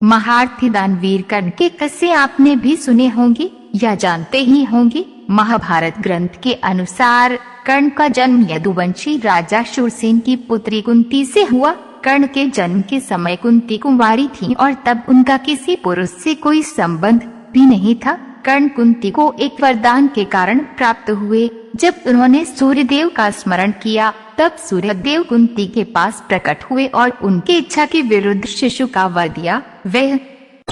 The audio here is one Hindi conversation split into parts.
महारथी दानवीर कर्ण के किस्से आपने भी सुने होंगे या जानते ही होंगे। महाभारत ग्रंथ के अनुसार कर्ण का जन्म यदुवंशी राजा शूरसेन की पुत्री कुंती से हुआ। कर्ण के जन्म के समय कुंती कुंवारी थी और तब उनका किसी पुरुष से कोई संबंध भी नहीं था। कर्ण कुंती को एक वरदान के कारण प्राप्त हुए। जब उन्होंने सूर्यदेव का स्मरण किया तब सूर्यदेव कुंती के पास प्रकट हुए और उनकी इच्छा के विरुद्ध शिशु का वर दिया। वह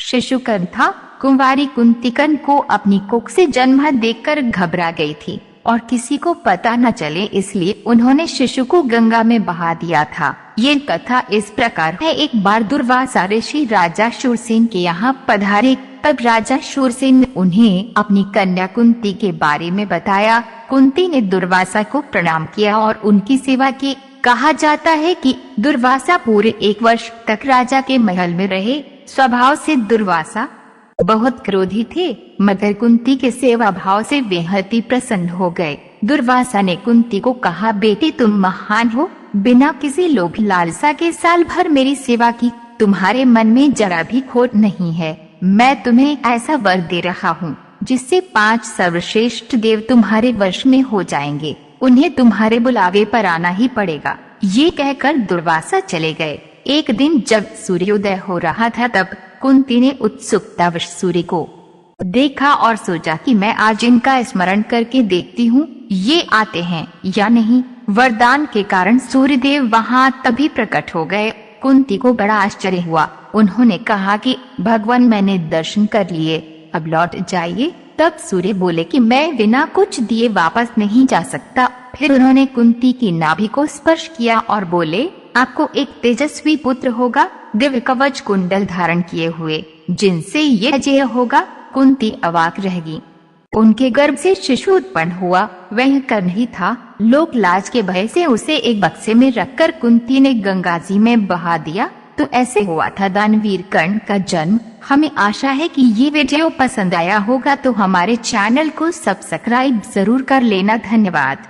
शिशु कर्ण था। कुंवारी कुंती कर्ण को अपनी कोख से जन्म देखकर घबरा गई थी और किसी को पता न चले इसलिए उन्होंने शिशु को गंगा में बहा दिया था। ये कथा इस प्रकार है। एक बार दुर्वासा ऋषि राजा शूरसेन के यहाँ पधारे। तब राजा शूरसेन ने उन्हें अपनी कन्या कुंती के बारे में बताया। कुंती ने दुर्वासा को प्रणाम किया और उनकी सेवा की। कहा जाता है कि दुर्वासा पूरे 1 वर्ष तक राजा के महल में रहे। स्वभाव से दुर्वासा बहुत क्रोधी थे, मगर कुंती के सेवा भाव से बेहद ही प्रसन्न हो गए। दुर्वासा ने कुंती को कहा, बेटी तुम महान हो, बिना किसी लोभ लालसा के साल भर मेरी सेवा की। तुम्हारे मन में जरा भी खोट नहीं है। मैं तुम्हें ऐसा वर दे रहा हूँ जिससे 5 सर्वश्रेष्ठ देव तुम्हारे वश में हो जाएंगे। उन्हें तुम्हारे बुलावे पर आना ही पड़ेगा। ये कहकर दुर्वासा चले गए। एक दिन जब सूर्योदय हो रहा था तब कुंती ने उत्सुकतावश सूर्य को देखा और सोचा कि मैं आज इनका स्मरण करके देखती हूँ ये आते हैं या नहीं। वरदान के कारण सूर्यदेव वहाँ तभी प्रकट हो गए। कुंती को बड़ा आश्चर्य हुआ। उन्होंने कहा कि भगवान मैंने दर्शन कर लिए, अब लौट जाइए। तब सूर्य बोले कि मैं बिना कुछ दिए वापस नहीं जा सकता। फिर उन्होंने कुंती की नाभि को स्पर्श किया और बोले, आपको एक तेजस्वी पुत्र होगा, दिव्य कवच कुंडल धारण किए हुए, जिनसे ये अजय होगा। कुंती अवाक रह गई। उनके गर्भ से शिशु उत्पन्न हुआ। वह कर्ण ही था। लोक लाज के भय से उसे एक बक्से में रखकर कुंती ने गंगा जी में बहा दिया। तो ऐसे हुआ था दानवीर कर्ण का जन्म। हमें आशा है कि ये वीडियो पसंद आया होगा, तो हमारे चैनल को सब्सक्राइब जरूर कर लेना। धन्यवाद।